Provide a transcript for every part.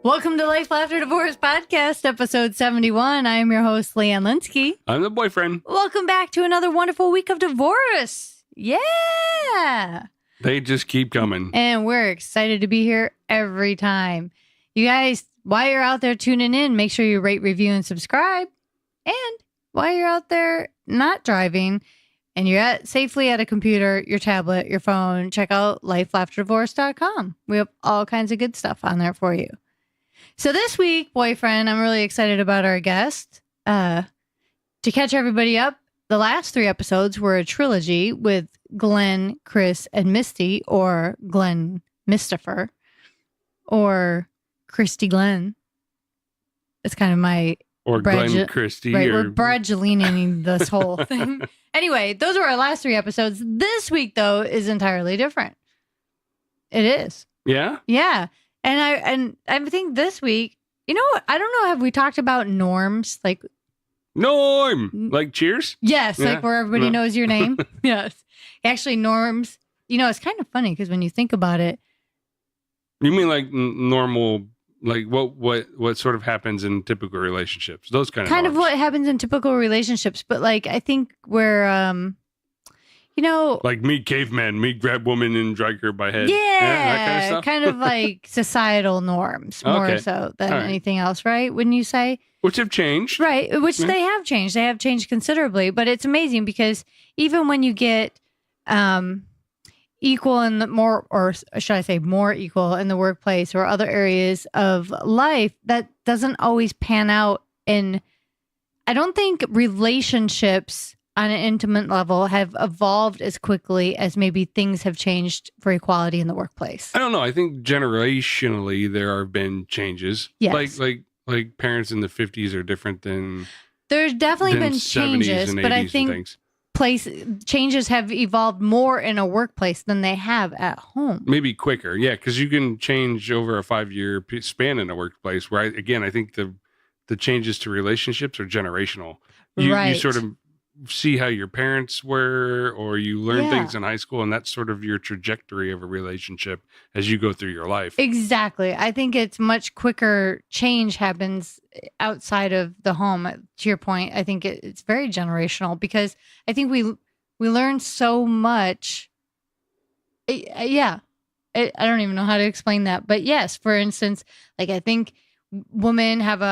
Welcome to Life, Lafter, Divorce Podcast, episode 71. I am your host, Leanne Linsky. I'm the boyfriend. Welcome back to another wonderful week of divorce. Yeah. They just keep coming. And we're excited to be here every time. You guys, while you're out there tuning in, make sure you rate, review, and subscribe. And while you're out there not driving and you're safely at a computer, your tablet, your phone, check out lifelafterdivorce.com. We have all kinds of good stuff on there for you. So this week, boyfriend, I'm really excited about our guest. To catch everybody up, the last 3 episodes were a trilogy with Glenn, Chris, and Misty, or Glenn Mistifer, or Christy Glenn. It's kind of my... Or Glenn Christie. Right, or... we're Bradgelinaing this whole thing. Anyway, those were our last 3 episodes. This week, though, is entirely different. It is. Yeah? Yeah. And I think this week, you know what? I don't know. Have we talked about norms? Like Norm! Like Cheers? Yes. Yeah. Like where everybody knows your name. Yes. Actually, norms, you know, it's kind of funny because when you think about it. You mean like normal, like what sort of happens in typical relationships? Those kind of Kind norms. of what happens in typical relationships. But like, I think where, you know, like meet caveman, meet grab woman and drag her by head. Yeah, that kind of stuff. kind of like societal norms more so than anything else, right? Wouldn't you say? Which have changed. Right, which they have changed. They have changed considerably, but it's amazing because even when you get equal in the more, or should I say more equal in the workplace or other areas of life, that doesn't always pan out. And I don't think relationships on an intimate level have evolved as quickly as maybe things have changed for equality in the workplace. I don't know. I think generationally there have been changes. Yes. Like parents in the 50s are different than there's definitely been changes, but I think changes have evolved more in a workplace than they have at home. Maybe quicker. Yeah, because you can change over a 5-year span in a workplace. Where I think the changes to relationships are generational. You sort of see how your parents were, or you learn things in high school, and that's sort of your trajectory of a relationship as you go through your life. Exactly. I think it's much quicker. Change happens outside of the home. To your point, I think it's very generational because I think we learn so much. I don't even know how to explain that, but yes, for instance, like I think women have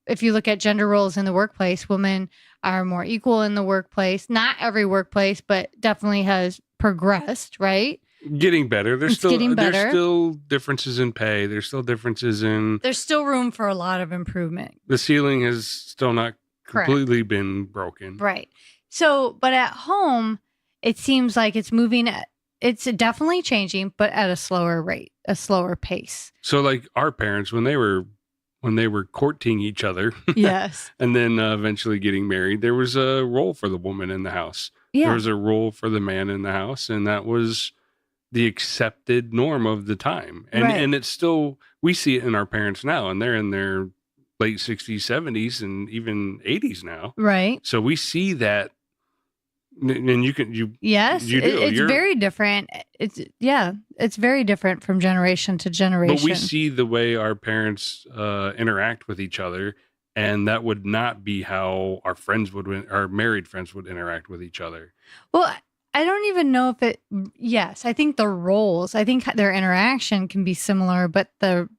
if you look at gender roles in the workplace, women are more equal in the workplace. Not every workplace, but definitely has progressed, right? Getting better. There's still differences in pay. There's still differences in... There's still room for a lot of improvement. The ceiling has still not completely been broken. Right. So, but at home, it seems like it's moving... It's definitely changing, but at a slower rate, a slower pace. So like our parents, when they were courting each other, yes, and then eventually getting married, there was a role for the woman in the house. Yeah. There was a role for the man in the house, and that was the accepted norm of the time. And it's still, we see it in our parents now, and they're in their late 60s, 70s, and even 80s now. Right. So we see that. And yes, you do. It's very different. It's very different from generation to generation. But we see the way our parents interact with each other, and that would not be how our married friends would interact with each other. Well, I don't even know if it. Yes, I think the roles. I think their interaction can be similar, but the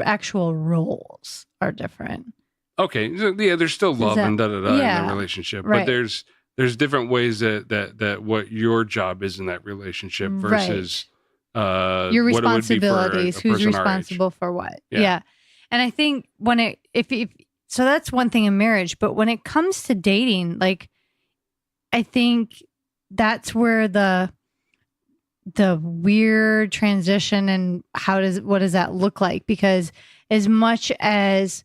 actual roles are different. Okay, so, yeah, there's still love and in the relationship, right. But there's different ways that what your job is in that relationship versus your responsibilities. Who's responsible for what? Yeah. And I think so that's one thing in marriage, but when it comes to dating, like I think that's where the weird transition and what does that look like? Because as much as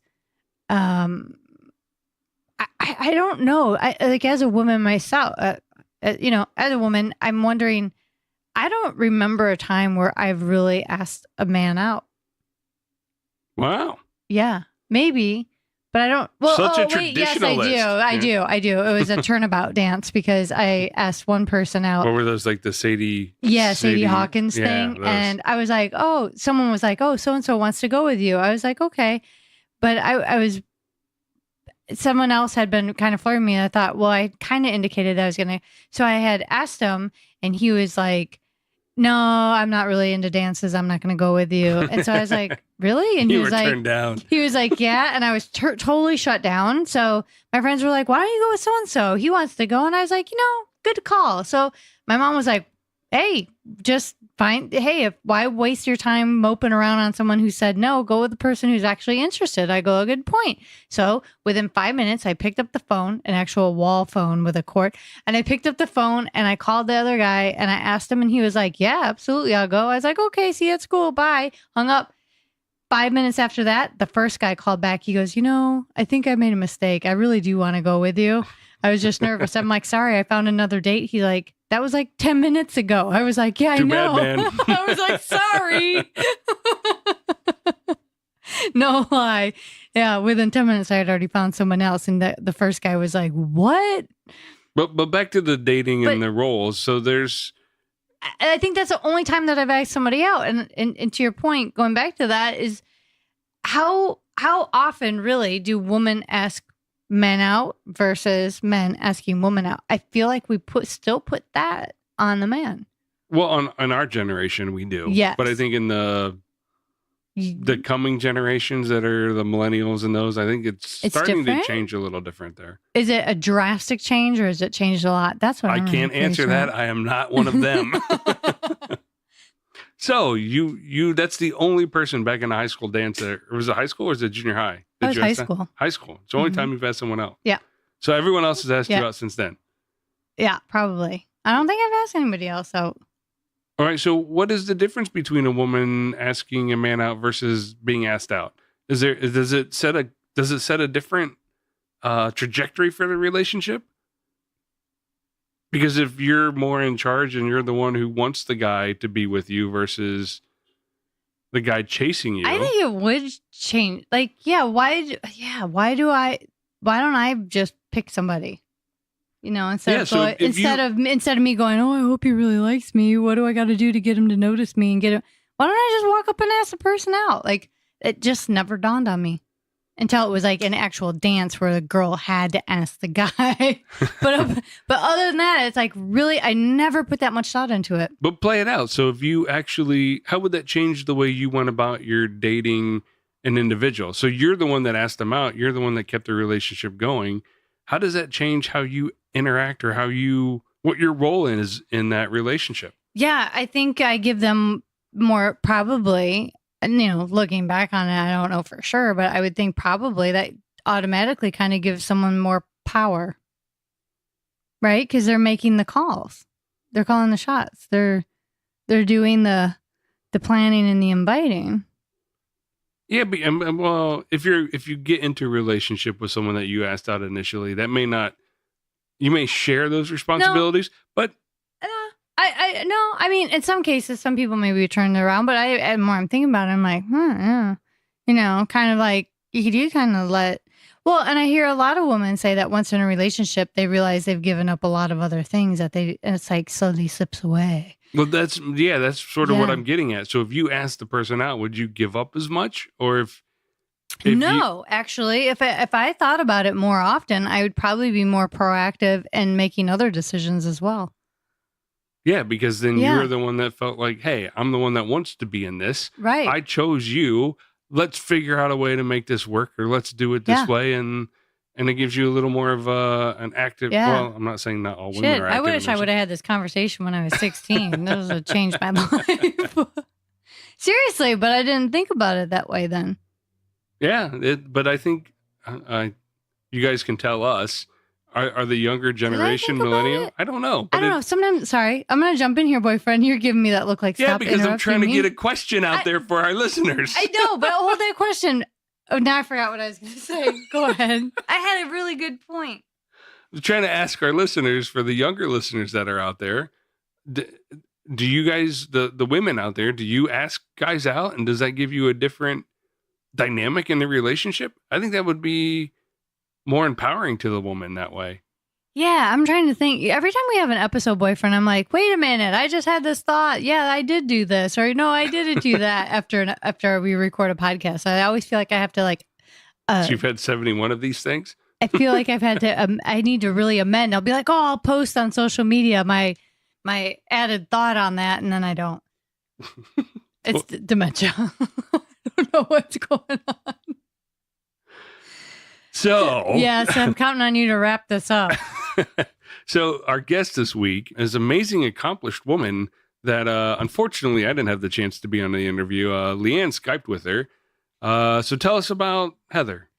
I don't know. Like as a woman myself, as a woman, I'm wondering, I don't remember a time where I've really asked a man out. Wow. Yeah, maybe. But I don't. Well, Such a wait, yes, traditionalist. I do. It was a turnabout dance because I asked one person out. What were those, like the Sadie Hawkins thing, those. and I was like, oh, someone was like, oh, so and so wants to go with you. I was like, okay, but I was. Someone else had been kind of flirting me. And I thought, well, I kind of indicated that I was gonna. So I had asked him, and he was like, no, I'm not really into dances. I'm not going to go with you. And so I was like, really? And he was like, turned down. He was like, yeah. And I was totally shut down. So my friends were like, why don't you go with so-and-so? He wants to go. And I was like, good call. So my mom was like, hey, just why waste your time moping around on someone who said no? Go with the person who's actually interested. I go, a good point. So within 5 minutes, I picked up the phone, an actual wall phone with a cord, and I picked up the phone and I called the other guy and I asked him, and he was like, yeah, absolutely, I'll go. I was like, okay, see you at school. Bye. Hung up. 5 minutes after that, the first guy called back. He goes, I think I made a mistake. I really do want to go with you. I was just nervous. I'm like, sorry, I found another date. He's like, that was like 10 minutes ago. I was like, yeah, I know. Bad, man. I was like, sorry. No lie. Yeah, within 10 minutes, I had already found someone else. And the first guy was like, what? But back to the dating and the roles. So I think that's the only time that I've asked somebody out. And to your point, going back to that is how often really do women ask men out versus men asking women out? I feel like we still put that on the man. Well, on our generation, we do. Yes. But I think in the coming generations that are the millennials and those, I think it's starting different? to change a little different there. Is it a drastic change or has it changed a lot? That's what I can't answer that. I am not one of them. So that's the only person back in the high school dance or was it high school or was it junior high? It was high school. High school. It's the only time you've asked someone out. Yeah. So everyone else has asked you out since then. Yeah, probably. I don't think I've asked anybody else out. All right. So what is the difference between a woman asking a man out versus being asked out? Does it set a different trajectory for the relationship? Because if you're more in charge and you're the one who wants the guy to be with you versus the guy chasing you, I think it would change. Like, why don't I just pick somebody? Instead of me going, oh, I hope he really likes me. What do I got to do to get him to notice me and get him? Why don't I just walk up and ask the person out? Like, it just never dawned on me until it was like an actual dance where the girl had to ask the guy. But other than that, it's like really, I never put that much thought into it. But play it out. So if you actually, how would that change the way you went about your dating an individual? So you're the one that asked them out. You're the one that kept the relationship going. How does that change how you interact or what your role is in that relationship? Yeah, I think I give them more probably. Looking back on it, I don't know for sure, but I would think probably that automatically kind of gives someone more power, right? Because they're making the calls, they're calling the shots, they're doing the planning and the inviting. Yeah, but well, if you get into a relationship with someone that you asked out initially, you may share those responsibilities, but. I mean, in some cases, some people maybe turn it around, but the more I'm thinking about it, I'm like, yeah, kind of like you do kind of and I hear a lot of women say that once in a relationship, they realize they've given up a lot of other things and it's like slowly slips away. Well, that's sort of what I'm getting at. So if you ask the person out, would you give up as much or actually, if I thought about it more often, I would probably be more proactive in making other decisions as well. Yeah, because then you're the one that felt like, hey, I'm the one that wants to be in this. Right. I chose you. Let's figure out a way to make this work or let's do it this way. And it gives you a little more of an active, well, I'm not saying not all women are active. I wish I would have had this conversation when I was 16. This would have changed my life. Seriously, but I didn't think about it that way then. Yeah, but I think you guys can tell us. Are the younger generation millennial? I don't know. I don't know. Sometimes, sorry, I'm going to jump in here, boyfriend. You're giving me that look like, stop because I'm trying to get a question out there for our listeners. I know, but hold that question. Oh, now I forgot what I was going to say. Go ahead. I had a really good point. I'm trying to ask our listeners, for the younger listeners that are out there, do you guys, the women out there, do you ask guys out? And does that give you a different dynamic in the relationship, I think that would be more empowering to the woman that way. Yeah, I'm trying to think. Every time we have an episode boyfriend, I'm like, wait a minute, I just had this thought. Yeah, I did do this. Or no, I didn't do that after we record a podcast. I always feel like I have to like... So you've had 71 of these things? I feel like I've had to, I need to really amend. I'll be like, oh, I'll post on social media my added thought on that. And then I don't. It's dementia. I don't know what's going on. So I'm counting on you to wrap this up. So our guest this week is an amazing, accomplished woman that unfortunately I didn't have the chance to be on the interview. Leanne Skyped with her. So tell us about Heather.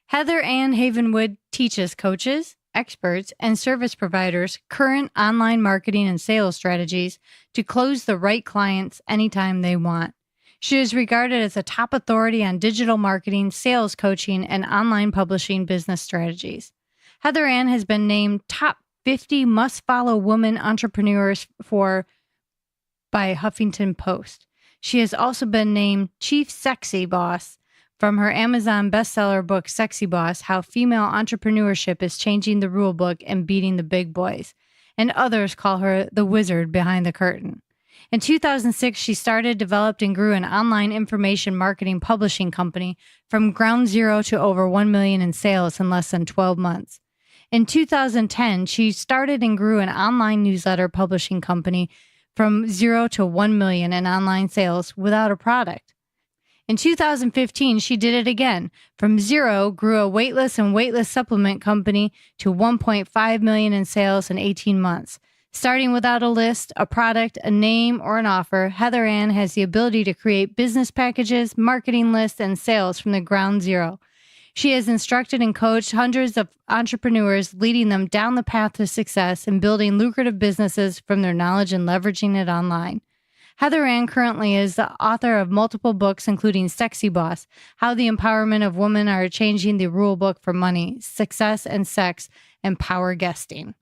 Heather Ann Havenwood teaches coaches, experts, and service providers current online marketing and sales strategies to close the right clients anytime they want. She is regarded as a top authority on digital marketing, sales coaching, and online publishing business strategies. Heather Ann has been named top 50 must-follow women entrepreneurs by Huffington Post. She has also been named Chief Sexy Boss from her Amazon bestseller book, Sexy Boss, How Female Entrepreneurship is Changing the Rule Book and Beating the Big Boys. And others call her the wizard behind the curtain. In 2006, she started, developed, and grew an online information marketing publishing company from ground zero to over $1 million in sales in less than 12 months. In 2010, she started and grew an online newsletter publishing company from 0 to 1 million in online sales without a product. In 2015, she did it again. From 0, grew a weightless and weightless supplement company to 1.5 million in sales in 18 months. Starting without a list, a product, a name, or an offer, Heather Ann has the ability to create business packages, marketing lists, and sales from the ground zero. She has instructed and coached hundreds of entrepreneurs, leading them down the path to success and building lucrative businesses from their knowledge and leveraging it online. Heather Ann currently is the author of multiple books, including Sexy Boss, How the Empowerment of Women Are Changing the Rule Book for Money, Success and Sex, and Power Guesting.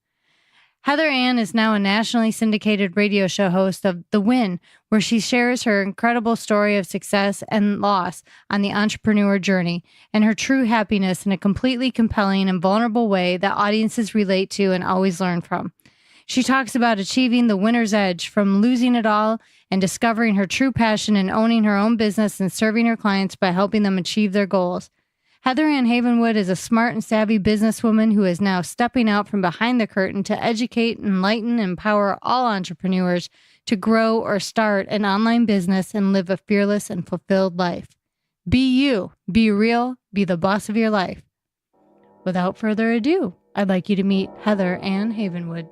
Heather Ann is now a nationally syndicated radio show host of The Win, where she shares her incredible story of success and loss on the entrepreneur journey and her true happiness in a completely compelling and vulnerable way that audiences relate to and always learn from. She talks about achieving the winner's edge, from losing it all and discovering her true passion and owning her own business and serving her clients by helping them achieve their goals. Heather Ann Havenwood is a smart and savvy businesswoman who is now stepping out from behind the curtain to educate, enlighten, and empower all entrepreneurs to grow or start an online business and live a fearless and fulfilled life. Be you, be real, be the boss of your life. Without further ado, I'd like you to meet Heather Ann Havenwood.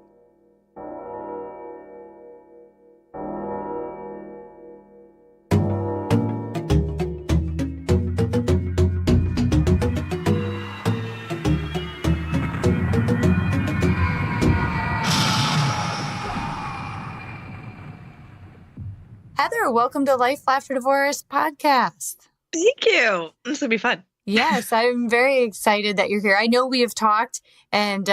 Heather, welcome to Life, Laughter, Divorce podcast. Thank you. This will be fun. Yes, I'm very excited that you're here. I know we have talked and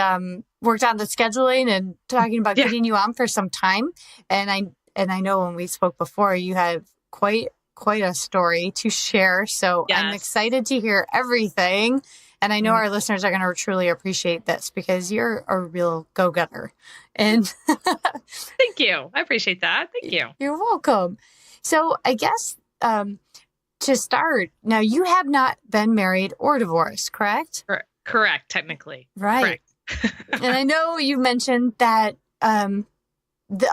worked on the scheduling and talking about getting you on for some time. And I know when we spoke before, you have quite a story to share. So I'm excited to hear everything. And I know our listeners are going to truly appreciate this because you're a real go-getter. And thank you. I appreciate that. Thank you. You're welcome. So I guess to start, now you have not been married or divorced, correct? Correct, technically. Right. Correct. And I know you mentioned that a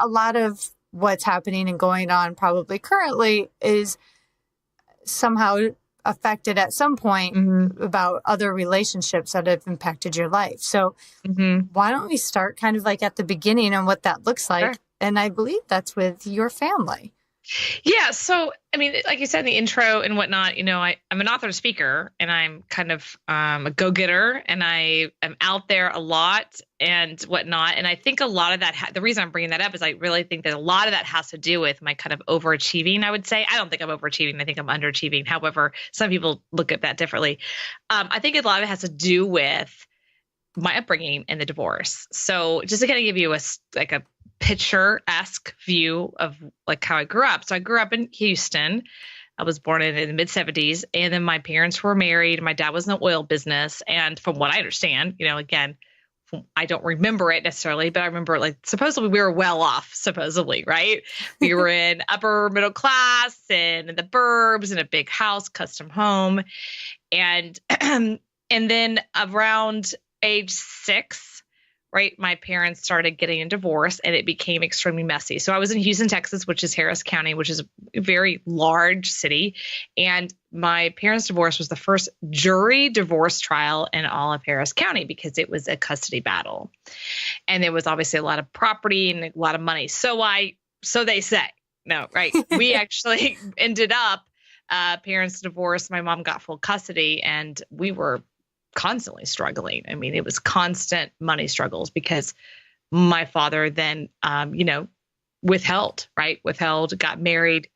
lot of what's happening and going on probably currently is somehow affected at some point about other relationships that have impacted your life. So why don't we start kind of like at the beginning and what that looks like? Sure. And I believe that's with your family. Yeah. So, I mean, like you said in the intro and whatnot, you know, I'm an author and speaker, and I'm kind of a go-getter, and I am out there a lot and whatnot. And I think a lot of that, the reason I'm bringing that up is I really think that a lot of that has to do with my kind of overachieving, I would say. I don't think I'm overachieving. I think I'm underachieving. However, some people look at that differently. I think a lot of it has to do with my upbringing and the divorce. So just to kind of give you a picture-esque view of like how I grew up. So I grew up in Houston. I was born in the mid 70s. And then my parents were married. My dad was in the oil business. And from what I understand, again, I don't remember it necessarily, but I remember like supposedly we were well off, supposedly, right? We were in upper middle class and in the burbs in a big house, custom home. And and then around age 6, right, my parents started getting a divorce and it became extremely messy. So I was in Houston, Texas, which is Harris County, which is a very large city. And my parents' divorce was the first jury divorce trial in all of Harris County because it was a custody battle. And there was obviously a lot of property and a lot of money. So they say, no, right. We actually ended up, parents divorced, my mom got full custody, and we were constantly struggling. I mean, it was constant money struggles because my father then, withheld, got married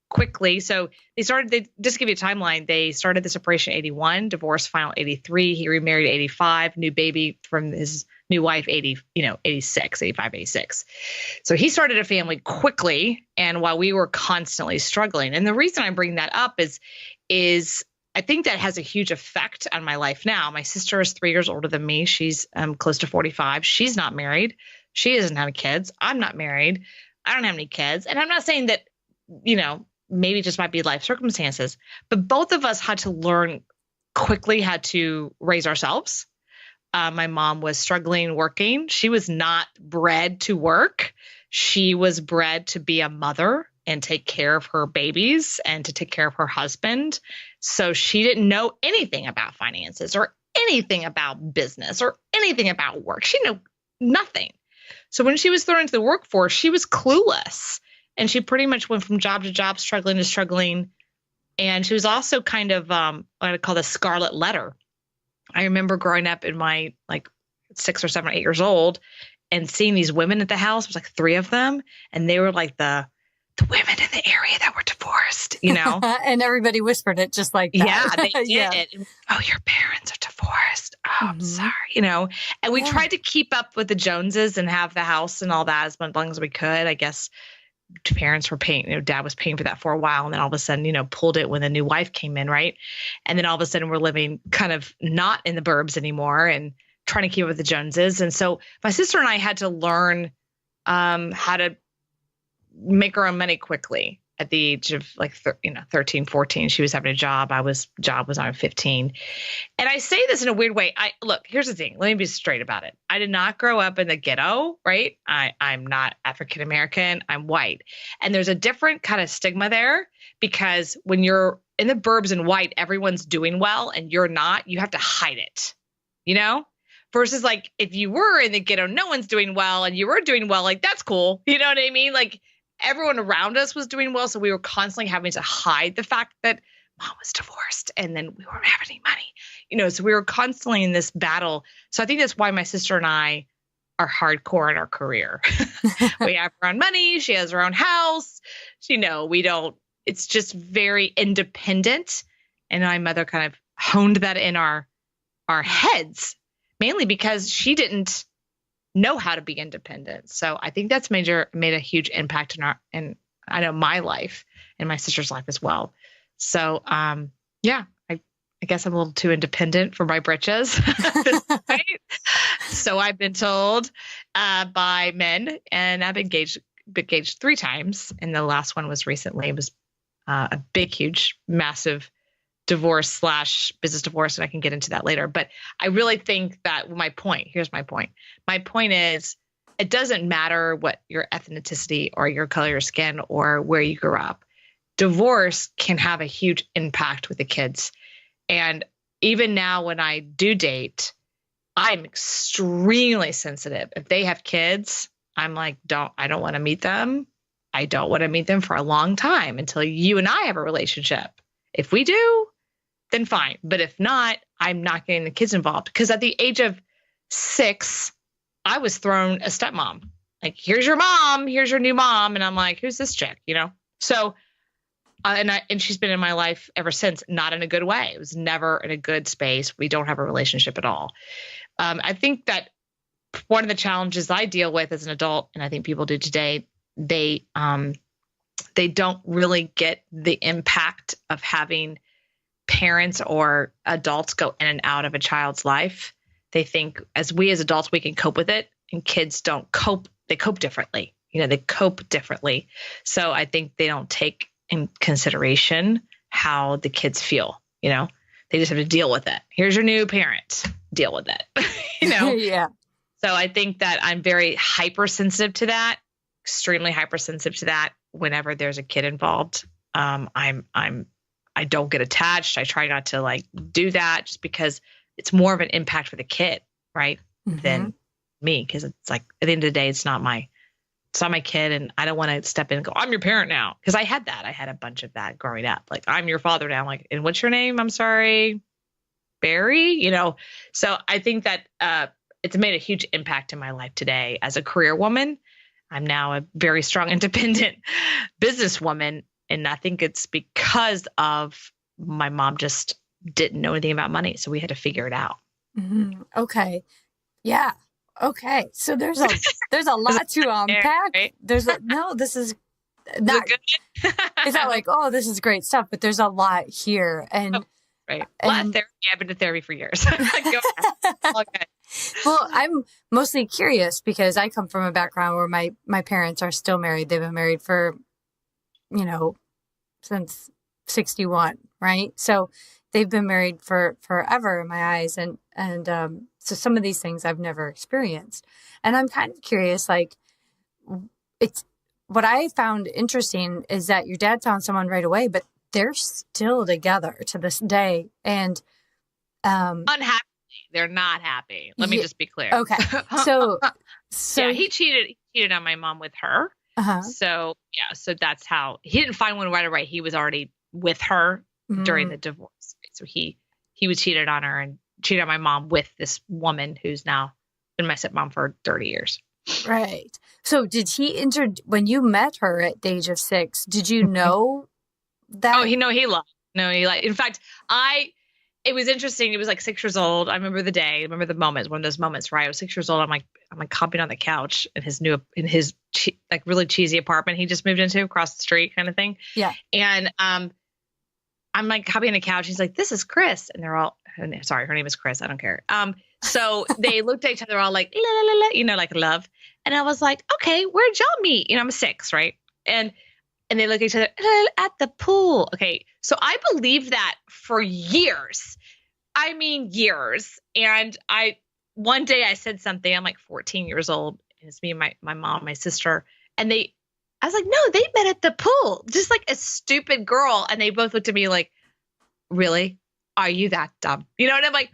quickly. So they just give you a timeline. They started the separation 81, divorce final 83. He remarried 85, new baby from his new wife 86, 85, 86. So he started a family quickly. And while we were constantly struggling, and the reason I bring that up is I think that has a huge effect on my life now. My sister is 3 years older than me. She's close to 45. She's not married. She doesn't have any kids. I'm not married. I don't have any kids. And I'm not saying that, maybe it just might be life circumstances, but both of us had to learn quickly how to raise ourselves. My mom was struggling working. She was not bred to work. She was bred to be a mother and take care of her babies and to take care of her husband. So she didn't know anything about finances or anything about business or anything about work. She knew nothing. So when she was thrown into the workforce, she was clueless. And she pretty much went from job to job, struggling to struggling. And she was also kind of what I call the scarlet letter. I remember growing up in my 6 or 7 or 8 years old and seeing these women at the house. It was like 3 of them. And they were like the women in the area that were divorced, And everybody whispered it just like that. Yeah, they did. Yeah. Oh, your parents are divorced. Oh, I'm sorry, And we tried to keep up with the Joneses and have the house and all that as long as we could. I guess parents were paying, dad was paying for that for a while. And then all of a sudden, pulled it when the new wife came in, right? And then all of a sudden we're living kind of not in the burbs anymore and trying to keep up with the Joneses. And so my sister and I had to learn how to make our own money quickly at the age of 13, 14. She was having a job. Job was on 15. And I say this in a weird way. Look, here's the thing. Let me be straight about it. I did not grow up in the ghetto, right? I'm not African-American. I'm white. And there's a different kind of stigma there because when you're in the burbs and white, everyone's doing well and you're not, you have to hide it, versus if you were in the ghetto, no one's doing well and you were doing well, that's cool. You know what I mean? Everyone around us was doing well. So we were constantly having to hide the fact that mom was divorced and then we weren't having any money, so we were constantly in this battle. So I think that's why my sister and I are hardcore in our career. We have our own money. She has her own house. It's just very independent. And my mother kind of honed that in our heads, mainly because she didn't know how to be independent. So I think that's made a huge impact in I know my life and my sister's life as well. So I guess I'm a little too independent for my britches. Right? So I've been told by men, and I've been engaged 3 times, and the last one was recently. It was a big, huge, massive divorce / business divorce, and I can get into that later. But I really think that here's my point. My point is, it doesn't matter what your ethnicity or your color of your skin or where you grew up. Divorce can have a huge impact with the kids. And even now when I do date, I'm extremely sensitive. If they have kids, I'm like, I don't want to meet them. I don't want to meet them for a long time until you and I have a relationship. If we do, then fine. But if not, I'm not getting the kids involved. Because at the age of 6, I was thrown a stepmom. Here's your mom, here's your new mom. And I'm like, who's this chick? So, and she's been in my life ever since, not in a good way. It was never in a good space. We don't have a relationship at all. I think that one of the challenges I deal with as an adult, and I think people do today, they they don't really get the impact of having parents or adults go in and out of a child's life. They think as adults, we can cope with it, and kids don't cope. They cope differently. They cope differently. So I think they don't take in consideration how the kids feel. They just have to deal with it. Here's your new parent. Deal with it. Yeah. So I think that I'm very hypersensitive to that, extremely hypersensitive to that. Whenever there's a kid involved, I don't get attached. I try not to do that, just because it's more of an impact for the kid, right? Than me. Because it's at the end of the day, it's not my kid, and I don't want to step in and go, I'm your parent now. Because I had that. I had a bunch of that growing up. I'm your father now. And what's your name? I'm sorry, Barry. So I think that it's made a huge impact in my life today as a career woman. I'm now a very strong, independent businesswoman. And I think it's because of my mom just didn't know anything about money. So we had to figure it out. Okay. Yeah. Okay. So there's a lot to unpack. Right? This is not good. It's not oh, this is great stuff, but there's a lot here. And right. A lot of therapy. I've been to therapy for years. Go ahead. Okay. Well, I'm mostly curious because I come from a background where my parents are still married. They've been married for, since 61, right? So they've been married for forever in my eyes. And so some of these things I've never experienced. And I'm kind of curious, it's what I found interesting is that your dad found someone right away, but they're still together to this day. And unhappy. They're not happy. Let me just be clear. Okay. So yeah, he cheated on my mom with her. So yeah, so that's how he didn't find one right away. He was already with her during the divorce. So he was cheated on her and cheated on my mom with this woman who's now been my stepmom for 30 years. Right. So did he when you met her at the age of 6, did you know that? Oh, he lied. No, he lied. In fact, it was interesting. It was 6 years old. I remember the day. I remember the moment. One of those moments where I was 6 years old. I'm hopping on the couch in his really cheesy apartment he just moved into across the street, kind of thing. Yeah. And I'm hopping on the couch. He's like, "This is Chris," and they're all, sorry, her name is Chris. I don't care. So they looked at each other all like, la, la, la, la, love. And I was like, okay, where'd y'all meet? I'm 6, right? And they look at each other at the pool. Okay. So I believed that for years. I mean, years. And one day I said something, I'm 14 years old. And it's me and my mom, my sister. And I was like, no, they met at the pool. Just like a stupid girl. And they both looked at me like, really? Are you that dumb? And I'm like,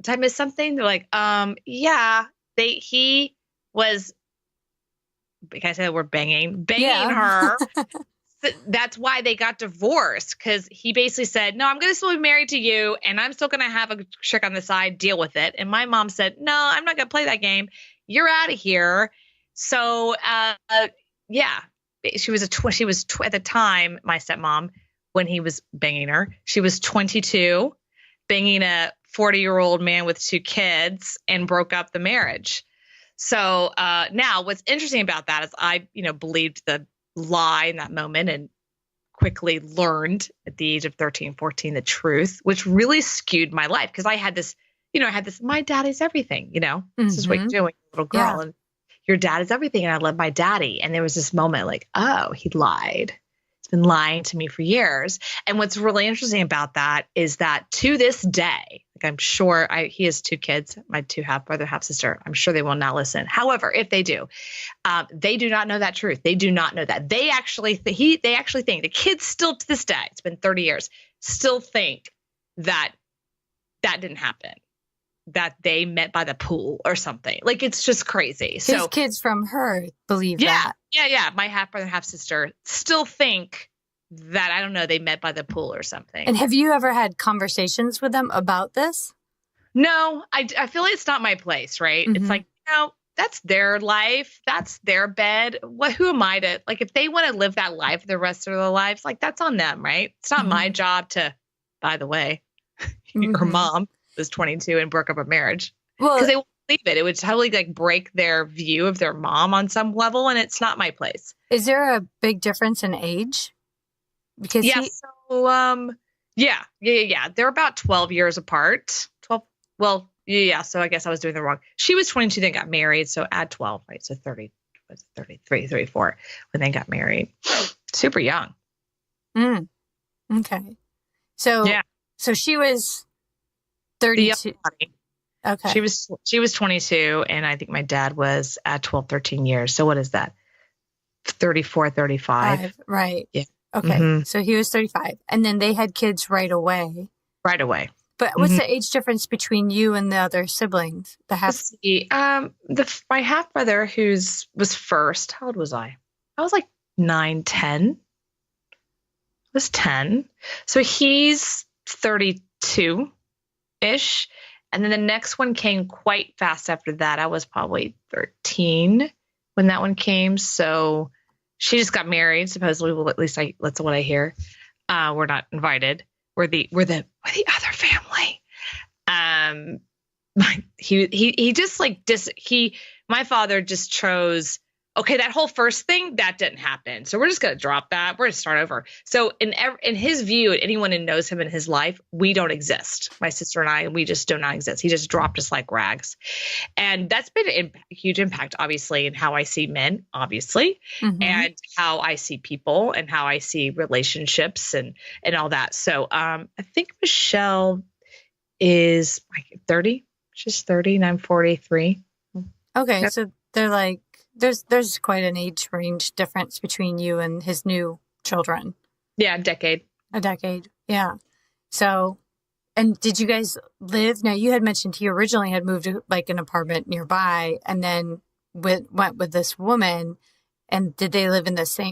did I miss something? They're like, yeah, he was, can I say that word banging her. That's why they got divorced, because he basically said, no, I'm going to still be married to you and I'm still going to have a chick on the side, deal with it. And my mom said, no, I'm not going to play that game. You're out of here. So, yeah, she was at the time, my stepmom, when he was banging her, she was 22, banging a 40-year-old man with 2 kids, and broke up the marriage. So now what's interesting about that is I, believed the lie in that moment and quickly learned at the age of 13, 14, the truth, which really skewed my life. Because I had this, my dad is everything, this is what you're doing, little girl. Yeah. And your dad is everything. And I love my daddy. And there was this moment oh, he lied. He's been lying to me for years. And what's really interesting about that is that to this day, I'm sure he has 2 kids, my 2 half-brother, half-sister. I'm sure they will not listen. However, if they do, they do not know that truth. They do not know that. They actually think the kids still to this day, it's been 30 years, still think that didn't happen, that they met by the pool or something. It's just crazy. His kids from her believe that. Yeah. My half-brother, half-sister still think that, I don't know, they met by the pool or something. And have you ever had conversations with them about this? No, I feel like it's not my place, right? Mm-hmm. It's that's their life. That's their bed. Who am I to, if they want to live that life the rest of their lives, that's on them, right? It's not my job to, by the way, your mom was 22 and broke up a marriage. Well, because believe it. It would totally like break their view of their mom on some level, and it's not my place. Is there a big difference in age? Because they're about 12 years apart. 12. Well, yeah. So I guess I was doing the wrong. She was 22, then got married. So add 12, right? So 30, 33, 34 when they got married. Super young. Okay. So, so she was 32. Okay. She was 22, and I think my dad was at 12, 13 years. So what is that? 34, 35. Right. Yeah. Okay. Mm-hmm. So he was 35, and then they had kids right away. Right away. But what's the age difference between you and the other siblings? Let's see. My half brother was first. How old was I? I was like 9, 10. I was 10. So he's 32-ish. And then the next one came quite fast after that. I was probably 13 when that one came. So she just got married, supposedly. Well, at least that's what I hear. We're not invited. We're the other family. He just like my father just chose, okay, that whole first thing, that didn't happen. So we're just going to drop that. We're going to start over. So in his view, anyone who knows him in his life, we don't exist. My sister and I, we just do not exist. He just dropped us like rags. And that's been a huge impact, obviously, in how I see men, obviously, and how I see people and how I see relationships and all that. So I think Michelle is like 30. She's 30 and I'm 43. Okay. Yep. So they're like, there's quite an age range difference between you and his new children. Yeah, a decade. Yeah. So, and did you guys live? Now, you had mentioned he originally had moved to like an apartment nearby, and then went with this woman. And did they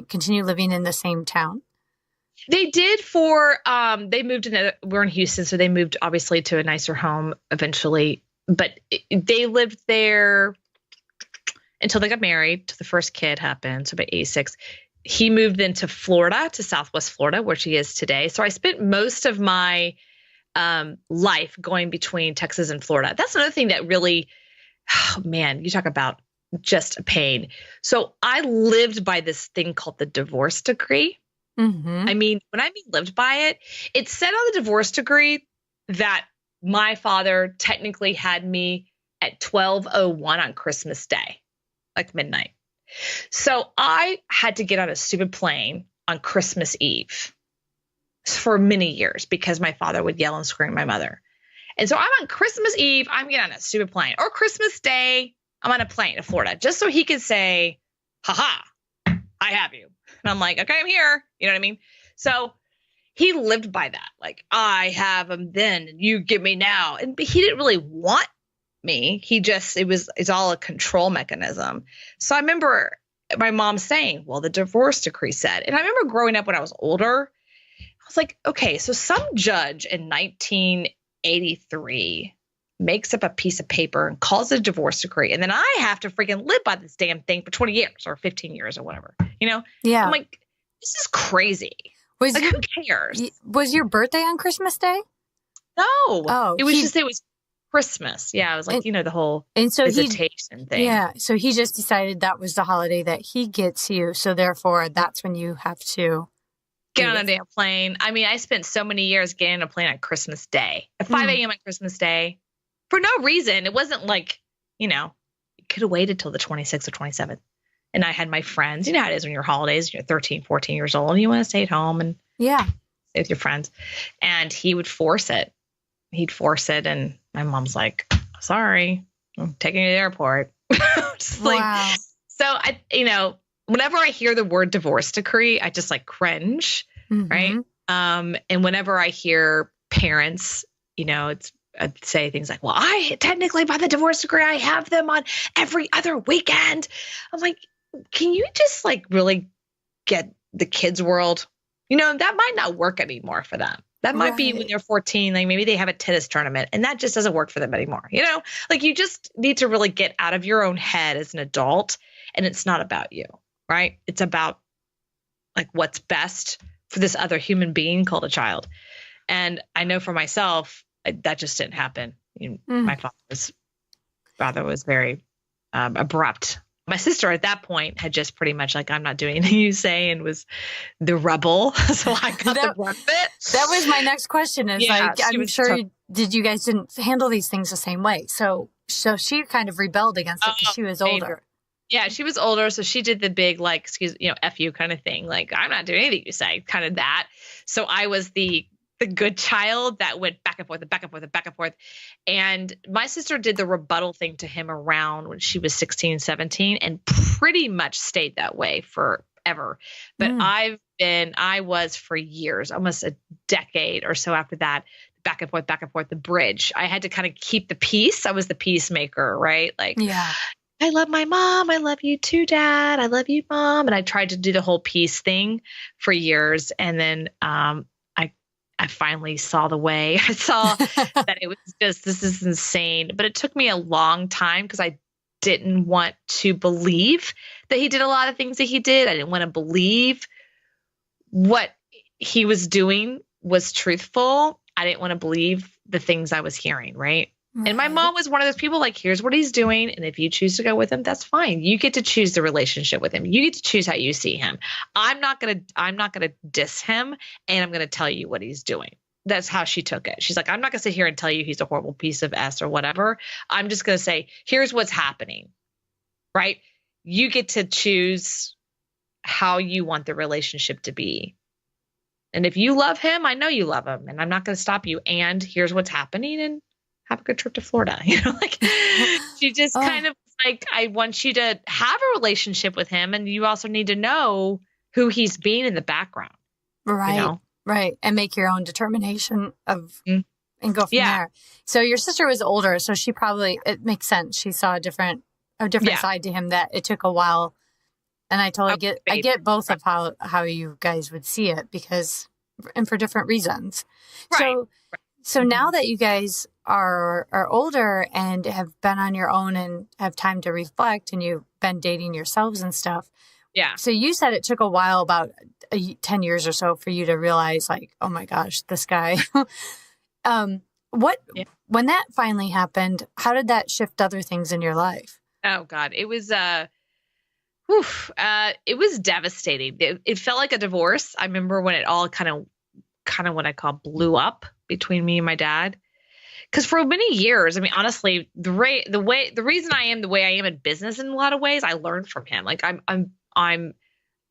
continue living in the same town? They did they moved we're in Houston, so they moved obviously to a nicer home eventually, but they lived there until they got married, till the first kid happened. So about 86, he moved into Florida, to Southwest Florida, where she is today. So I spent most of my life going between Texas and Florida. That's another thing that really, oh man, you talk about just a pain. So I lived by this thing called the divorce decree. I mean, when I mean lived by it, it said on the divorce decree that my father technically had me at 12:01 on Christmas Day, like midnight. So I had to get on a stupid plane on Christmas Eve for many years because my father would yell and scream at my mother. And so I'm on Christmas Eve, I'm getting on a stupid plane, or Christmas Day, I'm on a plane to Florida, just so he could say, haha, I have you. And I'm like, okay, I'm here. You know what I mean? So he lived by that. Like, I have him then, and you give me now. And he didn't really want me. It's all a control mechanism. So I remember my mom saying, well, the divorce decree said, and I remember growing up when I was older, I was like, okay, so some judge in 1983 makes up a piece of paper and calls it a divorce decree. And then I have to freaking live by this damn thing for 20 years or 15 years or whatever, you know? Yeah. I'm like, this is crazy. Who cares? Was your birthday on Christmas Day? No. Oh, it was Christmas. Yeah. I was like, the whole visitation thing. Yeah. So he just decided that was the holiday that he gets you. So therefore that's when you have to get on a damn plane. I mean, I spent so many years getting on a plane on Christmas Day at 5 a.m. on Christmas Day. For no reason. It wasn't like, you could have waited till the 26th or 27th. And I had my friends. You know how it is when you're holidays, you're 13, 14 years old, and you want to stay at home and stay with your friends. And he would force it. He'd force it. And my mom's like, sorry, I'm taking you to the airport. Wow. So whenever I hear the word divorce decree, I just like cringe. Right. And whenever I hear parents, I'd say things like, well, I technically by the divorce decree, I have them on every other weekend. I'm like, can you just like really get the kids' world? That might not work anymore for them. That might be when they're 14, like maybe they have a tennis tournament and that just doesn't work for them anymore. Like you just need to really get out of your own head as an adult, and it's not about you, right? It's about like what's best for this other human being called a child. And I know for myself, that just didn't happen. My father was father was very abrupt. My sister at that point had just pretty much like, I'm not doing anything you say, and was the rebel. So I got the brunt of it. That was my next question is I'm sure you guys didn't handle these things the same way. So she kind of rebelled against it because she was older. Yeah, she was older. So she did the big, like, F you kind of thing. Like, I'm not doing anything you say, kind of that. So I was the good child that went back and forth and back and forth and back and forth. And my sister did the rebuttal thing to him around when she was 16, 17, and pretty much stayed that way forever. But I was for years, almost a decade or so after that, back and forth, the bridge. I had to kind of keep the peace. I was the peacemaker, right? Like, yeah. I love my mom. I love you too, Dad. I love you, Mom. And I tried to do the whole peace thing for years. And then I finally saw the way. I saw that it was just, this is insane. But it took me a long time because I didn't want to believe that he did a lot of things that he did. I didn't want to believe what he was doing was truthful. I didn't want to believe the things I was hearing, right? And my mom was one of those people like, here's what he's doing. And if you choose to go with him, that's fine. You get to choose the relationship with him. You get to choose how you see him. I'm not going to diss him, and I'm going to tell you what he's doing. That's how she took it. She's like, I'm not going to sit here and tell you he's a horrible piece of S or whatever. I'm just going to say, here's what's happening, right? You get to choose how you want the relationship to be. And if you love him, I know you love him, and I'm not going to stop you. And here's what's happening, and have a good trip to Florida. Like she just kind of like, I want you to have a relationship with him, and you also need to know who he's being in the background. Right. Right. And make your own determination of and go from there. So your sister was older, so she probably, it makes sense. She saw a different side to him that it took a while. And I totally get both of how you guys would see it and for different reasons. Right. So now that you guys are older and have been on your own and have time to reflect, and you've been dating yourselves and stuff. Yeah. So you said it took a while, about 10 years or so, for you to realize, like, oh my gosh, this guy. When that finally happened, how did that shift other things in your life? Oh God, it was it was devastating. It felt like a divorce. I remember when it all kind of what I call blew up between me and my dad. Because for many years, I mean, honestly, the reason I am the way I am in business in a lot of ways, I learned from him. Like I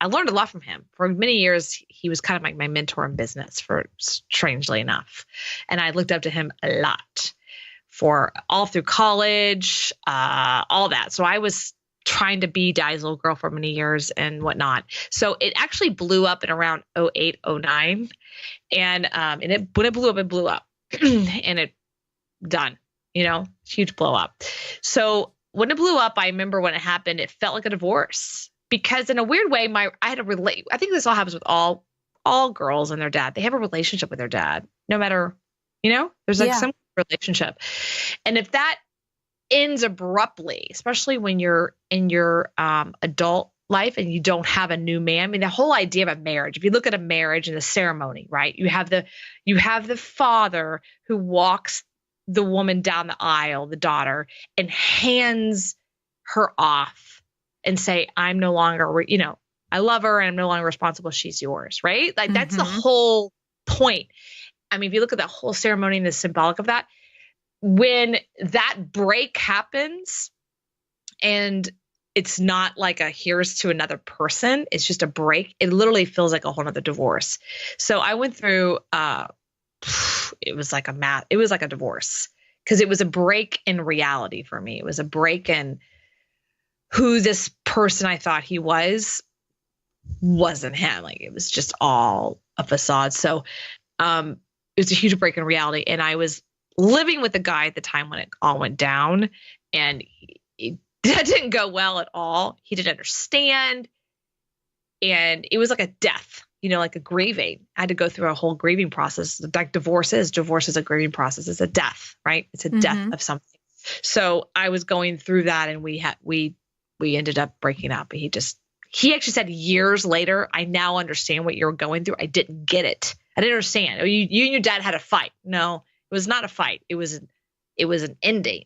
learned a lot from him. For many years, he was kind of like my mentor in business, strangely enough. And I looked up to him a lot for all through college, all that. So I was trying to be Daddy's little girl for many years and whatnot. So it actually blew up in around 2008, 2009. And when it blew up and it done, huge blow up. So when it blew up, I remember when it happened, it felt like a divorce, because in a weird way, I think this all happens with all girls and their dad. They have a relationship with their dad, no matter, there's like some relationship. And if that ends abruptly, especially when you're in your adult life and you don't have a new man. I mean, the whole idea of a marriage, if you look at a marriage and the ceremony, right? You have the father who walks the woman down the aisle, the daughter, and hands her off and say, I'm no longer, I love her and I'm no longer responsible. She's yours, right? Like that's the whole point. I mean, if you look at that whole ceremony and the symbolic of that, when that break happens and it's not like a here's to another person, it's just a break. It literally feels like a whole nother divorce. So I went through, it was like a divorce, because it was a break in reality for me. It was a break in who this person I thought he wasn't him. Like it was just all a facade. So it was a huge break in reality. And I was living with a guy at the time when it all went down, and that didn't go well at all. He didn't understand. And it was like a death, like a grieving. I had to go through a whole grieving process. Like divorce is a grieving process. It's a death, right? It's a death of something. So I was going through that, and we ended up breaking up. He actually said years later, I now understand what you're going through. I didn't get it. I didn't understand. You and your dad had a fight. No, it was not a fight. It was an ending.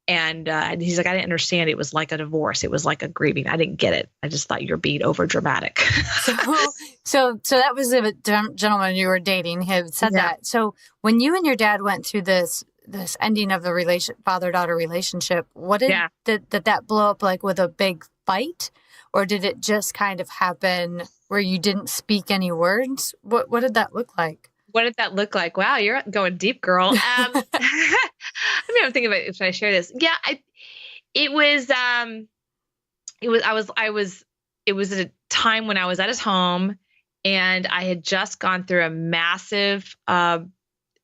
And he's like, I didn't understand. It was like a divorce. It was like a grieving. I didn't get it. I just thought you were being over dramatic. So that was the gentleman you were dating had said that. So when you and your dad went through this ending of the father-daughter relationship, what did that blow up like with a big fight, or did it just kind of happen where you didn't speak any words? What did that look like? What did that look like? Wow, you're going deep, girl. I mean, I'm thinking about should I share this? Yeah, it was at a time when I was at his home, and I had just gone through a massive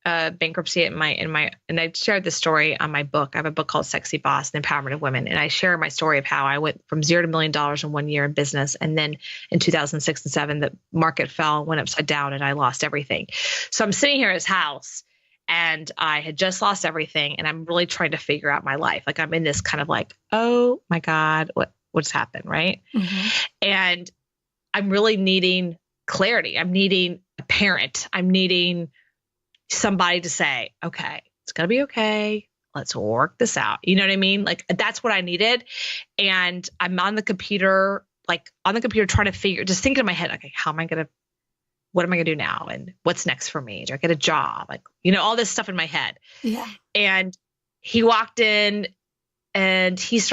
bankruptcy and I shared this story on my book. I have a book called Sexy Boss and Empowerment of Women. And I share my story of how I went from $0 to $1 million in 1 year in business. And then in 2006 and 2007, the market fell, went upside down, and I lost everything. So I'm sitting here at his house, and I had just lost everything. And I'm really trying to figure out my life. Like, I'm in this kind of like, oh my God, what's happened? Right. Mm-hmm. And I'm really needing clarity. I'm needing a parent. I'm needing somebody to say, okay, it's going to be okay. Let's work this out. You know what I mean? Like, that's what I needed. And I'm on the computer trying to just thinking in my head, okay, what am I going to do now? And what's next for me? Do I get a job? Like, all this stuff in my head. Yeah. And he walked in, and he's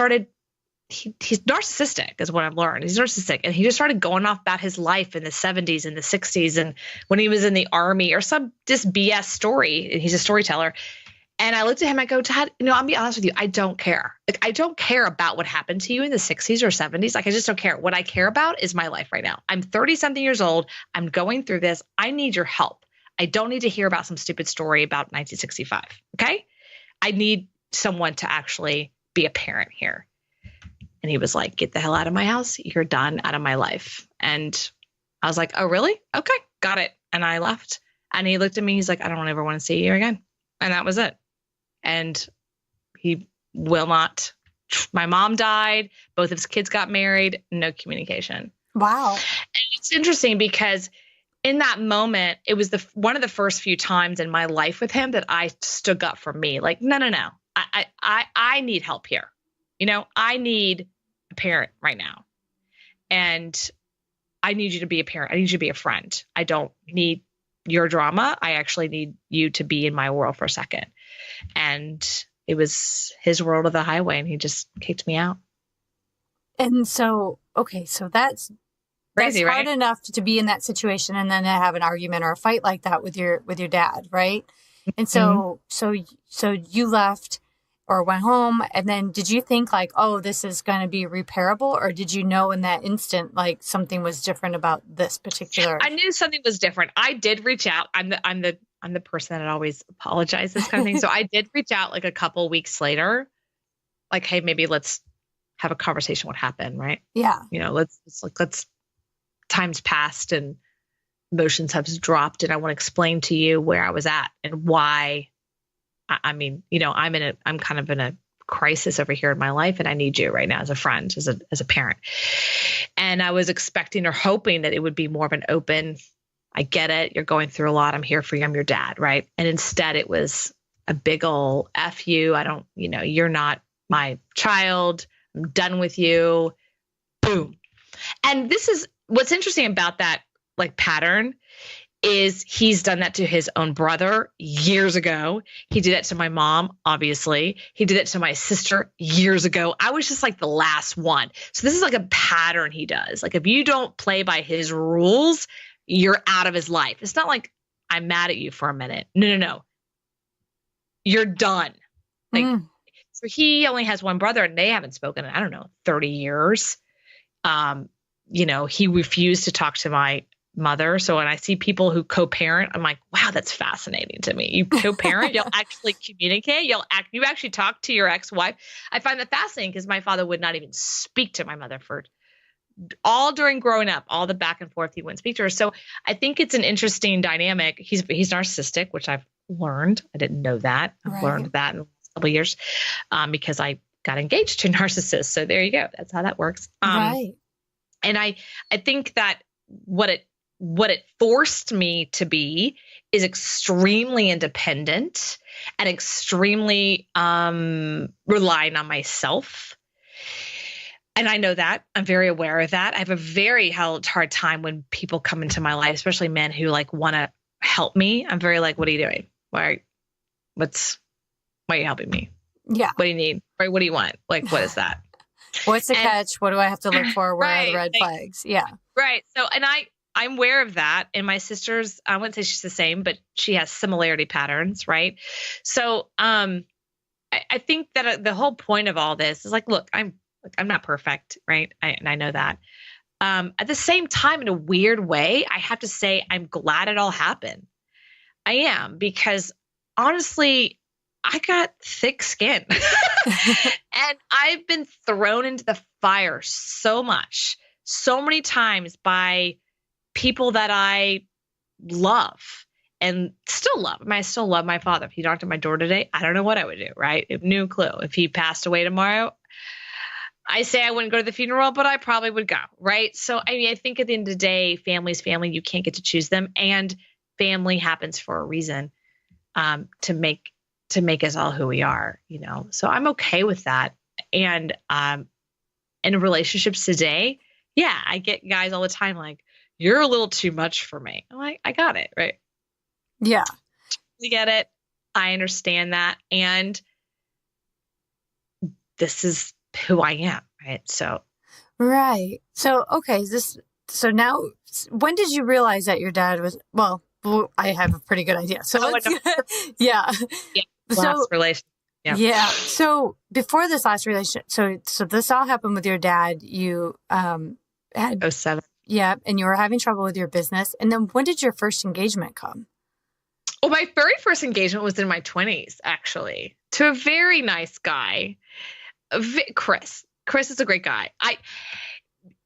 narcissistic is what I've learned. He's narcissistic. And he just started going off about his life in the 70s and the 60s and when he was in the army or some just BS story. He's a storyteller. And I looked at him, I go, Dad, I'll be honest with you. I don't care. Like, I don't care about what happened to you in the 60s or 70s. Like, I just don't care. What I care about is my life right now. I'm 30 something years old. I'm going through this. I need your help. I don't need to hear about some stupid story about 1965. Okay. I need someone to actually be a parent here. And he was like, get the hell out of my house. You're done, out of my life. And I was like, oh, really? Okay, got it. And I left. And he looked at me. He's like, I don't ever want to see you again. And that was it. And he will not. My mom died. Both of his kids got married. No communication. Wow. And it's interesting because in that moment, it was one of the first few times in my life with him that I stood up for me. Like, no. I need help here. I need a parent right now, and I need you to be a parent. I need you to be a friend. I don't need your drama. I actually need you to be in my world for a second. And it was his world of the highway, and he just kicked me out. And so, okay, so that's crazy, right? Hard enough to be in that situation and then to have an argument or a fight like that with your dad, right? And so, mm-hmm. so you left or went home, and then did you think like, oh, this is going to be repairable, or did you know in that instant like something was different about this particular? I knew something was different. I did reach out. I'm the person that always apologizes kind of thing. So I did reach out like a couple weeks later, like, hey, maybe let's have a conversation. What happened, right? Yeah. Let's time's passed and emotions have dropped, and I want to explain to you where I was at and why. I mean, I'm kind of in a crisis over here in my life, and I need you right now as a friend, as a parent. And I was expecting or hoping that it would be more of an open, I get it. You're going through a lot. I'm here for you. I'm your dad. Right. And instead it was a big ol' F you. You're not my child. I'm done with you. Boom. And this is what's interesting about that like pattern is he's done that to his own brother years ago. He did it to my mom, obviously. He did it to my sister years ago. I was just like the last one. So this is like a pattern he does. Like, if you don't play by his rules, you're out of his life. It's not like I'm mad at you for a minute. No. You're done. Like, so he only has one brother, and they haven't spoken in, I don't know, 30 years. He refused to talk to my mother. So when I see people who co-parent, I'm like, wow, that's fascinating to me. You co-parent, you'll actually communicate. You actually talk to your ex-wife. I find that fascinating because my father would not even speak to my mother for all during growing up, all the back and forth, he wouldn't speak to her. So I think it's an interesting dynamic. He's narcissistic, which I've learned. I didn't know that. I've learned that in the last couple of years because I got engaged to a narcissist. So there you go. That's how that works. Right. And I think that what it what it forced me to be is extremely independent and extremely relying on myself. And I know that. I'm very aware of that. I have a very hard time when people come into my life, especially men who like want to help me. I'm very like, what are you doing? Why are you helping me? Yeah. What do you need? Right? What do you want? Like, what is that? What's the catch? What do I have to look for? Where are the Right. red flags? Yeah. Right. So, and I'm aware of that. And my sister's, I wouldn't say she's the same, but she has similarity patterns. Right. So, I think that the whole point of all this is like, look, I'm not perfect. Right. And I know that. At the same time, in a weird way, I have to say, I'm glad it all happened. I am, because honestly, I got thick skin and I've been thrown into the fire so much, so many times by people that I love and still love. I mean, I still love my father. If he knocked on my door today, I don't know what I would do, right? I have no clue. If he passed away tomorrow, I say I wouldn't go to the funeral, but I probably would go, right? So, I mean, I think at the end of the day, family's family. You can't get to choose them. And family happens for a reason, to make us all who we are, you know? So I'm okay with that. And in relationships today, yeah, I get guys all the time like, you're a little too much for me. I'm like, I got it, right? Yeah. You get it. I understand that. And this is who I am, right? So. Right. So, okay. So now, when did you realize that your dad was, well, I have a pretty good idea. So yeah. Yeah. So, last relationship. Yeah. Yeah. So before this last relationship, so this all happened with your dad. You had 07. Yeah, and you were having trouble with your business. And then when did your first engagement come? Well, my very first engagement was in my 20s, actually, to a very nice guy, Chris. Chris is a great guy.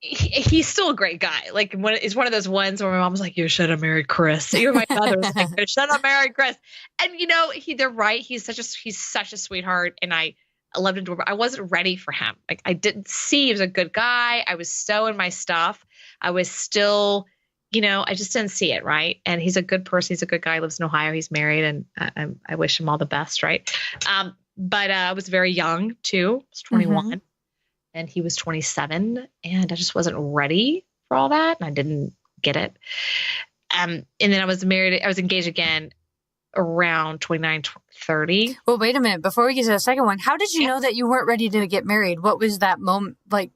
He's still a great guy. Like, it's one of those ones where my mom was like, "You should have married Chris." Even my mother was like, "You should have married Chris." And you know, they're right. He's such a sweetheart, and I loved him. But I wasn't ready for him. Like, I didn't see he was a good guy. I was so in my stuff. I was still, I just didn't see it, right? And he's a good person. He's a good guy. He lives in Ohio. He's married, and I wish him all the best, right? But I was very young too. I was 21. Mm-hmm. And he was 27, and I just wasn't ready for all that. And I didn't get it. And then I was engaged again around 29, 30. Well, wait a minute. Before we get to the second one, how did you know that you weren't ready to get married? What was that moment? Like,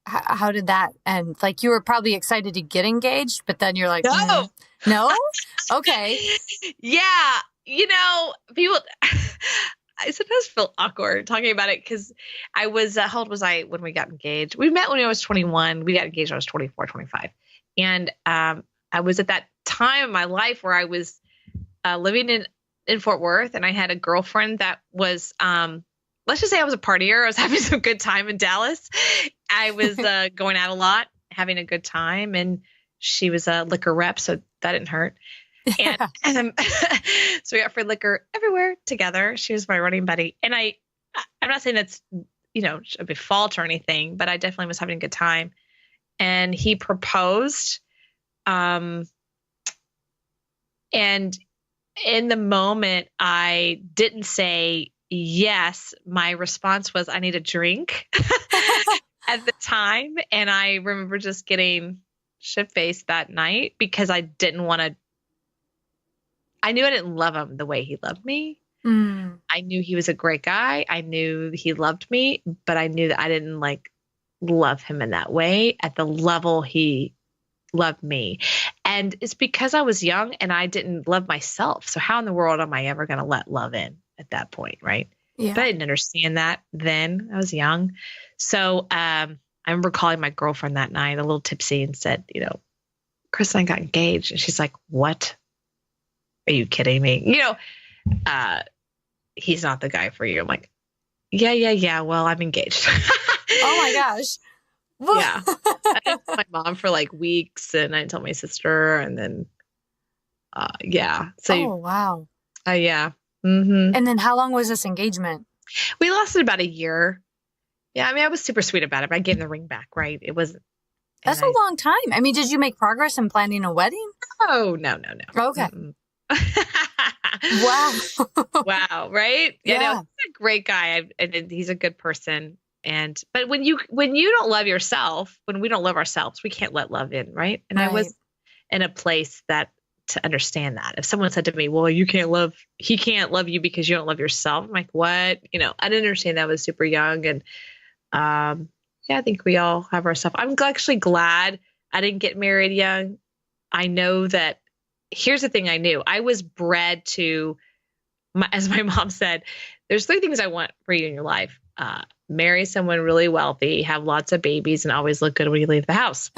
how did that end? Like, you were probably excited to get engaged, but then you're like, no. No? Okay. Yeah. People... I sometimes feel awkward talking about it because I was, how old was I when we got engaged? We met when I was 21. We got engaged when I was 24, 25. And I was at that time in my life where I was living in Fort Worth, and I had a girlfriend that was, let's just say I was a partier. I was having some good time in Dallas. I was going out a lot, having a good time, and she was a liquor rep, so that didn't hurt. And so we got free liquor everywhere together. She was my running buddy. And I'm not saying that's, a fault or anything, but I definitely was having a good time. And he proposed. And in the moment, I didn't say yes. My response was, I need a drink at the time. And I remember just getting shit-faced that night because I didn't want to. I knew I didn't love him the way he loved me. Mm. I knew he was a great guy. I knew he loved me, but I knew that I didn't love him in that way at the level he loved me. And it's because I was young and I didn't love myself. So how in the world am I ever going to let love in at that point? Right. Yeah. But I didn't understand that then. I was young. So I remember calling my girlfriend that night, a little tipsy, and said, Chris and I got engaged. And she's like, "What? Are you kidding me? He's not the guy for you." I'm like, yeah. Well, I'm engaged. Oh my gosh. Yeah. I didn't tell my mom for weeks, and I didn't tell my sister, and then, yeah. So, oh, wow. Yeah. Mm-hmm. And then how long was this engagement? We lasted about a year. Yeah. I mean, I was super sweet about it, but I gave the ring back, right? It wasn't. That's a long time. I mean, did you make progress in planning a wedding? Oh, no. Okay. Wow. Wow. Right. Yeah. He's a great guy. And he's a good person. But when you don't love yourself, when we don't love ourselves, we can't let love in. Right. And I was in a place to understand that. If someone said to me, well, he can't love you because you don't love yourself. I'm like, what? I didn't understand that. I was super young. And, I think we all have our stuff. I'm actually glad I didn't get married young. I know that here's the thing I knew. I was bred to, as my mom said, there's 3 things I want for you in your life. Marry someone really wealthy, have lots of babies, and always look good when you leave the house.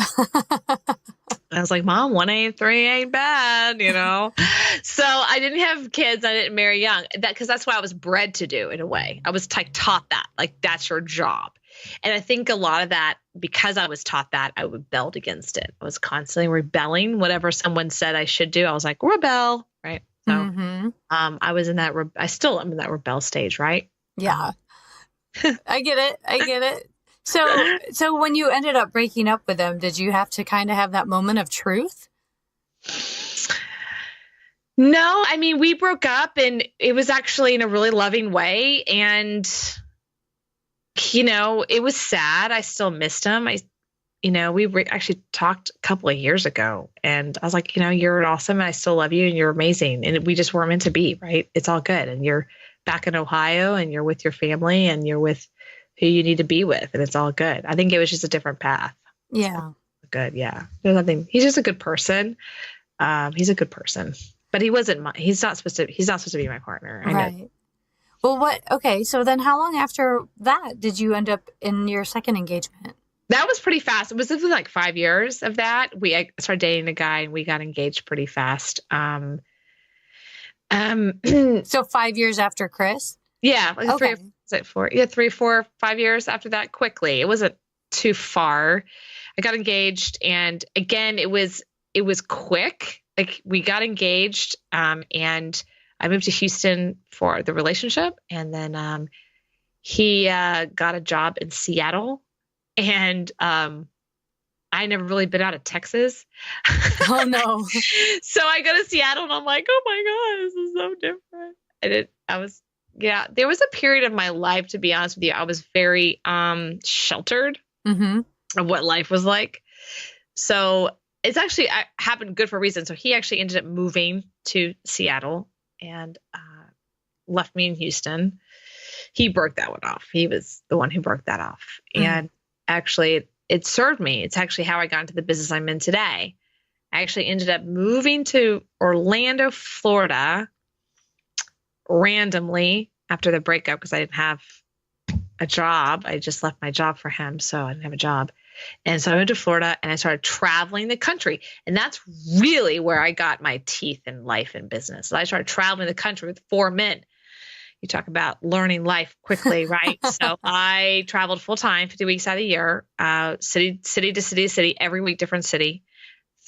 I was like, Mom, 1 ain't 3 ain't bad, So I didn't have kids. I didn't marry young because that's what I was bred to do in a way. I was taught that, like, that's your job. And I think a lot of that, because I was taught that, I rebelled against it. I was constantly rebelling. Whatever someone said I should do, I was like, rebel, right? So I was in that, I still am in that rebel stage, right? Yeah. I get it. So when you ended up breaking up with them, did you have to kind of have that moment of truth? No, I mean, we broke up and it was actually in a really loving way. And, it was sad. I still missed him. We actually talked a couple of years ago and I was like, you're awesome. And I still love you and you're amazing. And we just weren't meant to be, right? It's all good. And you're back in Ohio and you're with your family and you're with who you need to be with. And it's all good. I think it was just a different path. Yeah. Good. Yeah. There's nothing. He's just a good person. He's a good person, but he's not supposed to be my partner. I know. Well, okay. So then how long after that did you end up in your second engagement? That was pretty fast. It was like 5 years of that. I started dating a guy and we got engaged pretty fast. So 5 years after Chris? Yeah. Like 3, 4, 5 years after that quickly. It wasn't too far. I got engaged and again, it was quick. Like we got engaged, and I moved to Houston for the relationship. And then, he, got a job in Seattle and, I never really been out of Texas. Oh no. So I go to Seattle and I'm like, oh my God, this is so different. There was a period of my life, to be honest with you, I was very, sheltered of what life was like. So it's actually happened good for a reason. So he actually ended up moving to Seattle and, left me in Houston. He broke that one off. He was the one who broke that off. And actually it served me. It's actually how I got into the business I'm in today. I actually ended up moving to Orlando, Florida randomly after the breakup because I didn't have a job. I just left my job for him, so I didn't have a job. And so I went to Florida and I started traveling the country. And that's really where I got my teeth in life and business. So I started traveling the country with 4 men. You talk about learning life quickly, right? So I traveled full time, 50 weeks out of the year, city to city, every week, different city,